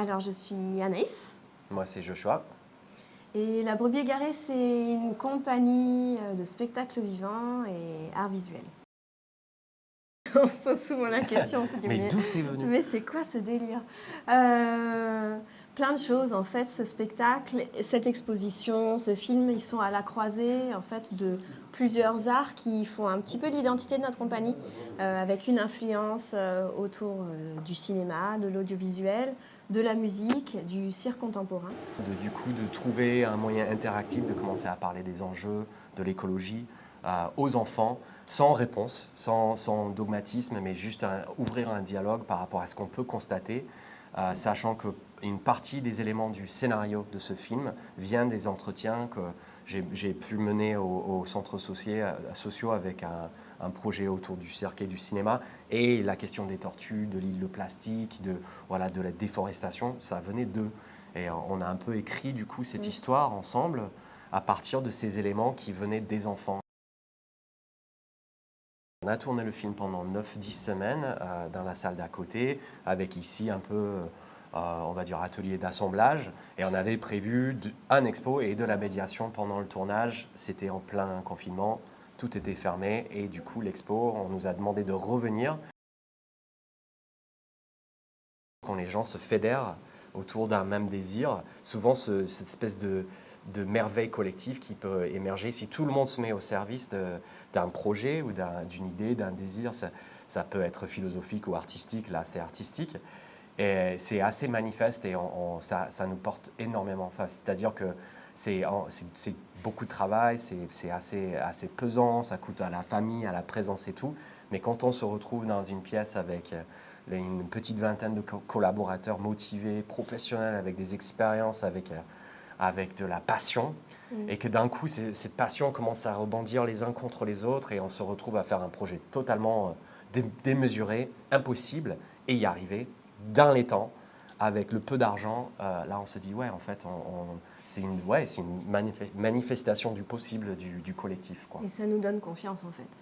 Alors, je suis Anaïs. Moi, c'est Joshua. Et La Brebis Égarée, c'est une compagnie de spectacles vivants et arts visuels. On se pose souvent la question, on se dit, Mais d'où c'est venu? mais c'est quoi ce délire? Plein de choses, en fait, ce spectacle, cette exposition, ce film, ils sont à la croisée, en fait, de plusieurs arts qui font un petit peu l'identité de notre compagnie, avec une influence autour du cinéma, de l'audiovisuel, de la musique, du cirque contemporain. Du coup, de trouver un moyen interactif de commencer à parler des enjeux de l'écologie aux enfants, sans réponse, sans dogmatisme, mais juste ouvrir un dialogue par rapport à ce qu'on peut constater, sachant qu'une partie des éléments du scénario de ce film vient des entretiens que j'ai pu mener aux centres sociaux avec un projet autour du cirque et du cinéma, et la question des tortues, de l'île de plastique, de la déforestation, ça venait d'eux. Et on a un peu écrit du coup cette histoire ensemble à partir de ces éléments qui venaient des enfants. On a tourné le film pendant 9-10 semaines dans la salle d'à côté, avec ici un peu, on va dire, atelier d'assemblage. Et on avait prévu un expo et de la médiation pendant le tournage. C'était en plein confinement, tout était fermé. Et du coup, l'expo, on nous a demandé de revenir. Quand les gens se fédèrent autour d'un même désir, souvent cette espèce de merveille collective qui peut émerger si tout le monde se met au service d'un projet ou d'une idée, d'un désir. Ça peut être philosophique ou artistique, là c'est artistique. Et c'est assez manifeste et ça nous porte énormément. Enfin, c'est-à-dire que c'est beaucoup de travail, c'est assez pesant, ça coûte à la famille, à la présence et tout. Mais quand on se retrouve dans une pièce avec une petite vingtaine de collaborateurs motivés, professionnels, avec des expériences, avec de la passion, et que d'un coup, cette passion commence à rebondir les uns contre les autres, et on se retrouve à faire un projet totalement démesuré, impossible, et y arriver dans les temps, avec le peu d'argent. Là, on se dit, ouais, en fait, c'est une manifestation du possible du collectif, quoi. Et ça nous donne confiance, en fait.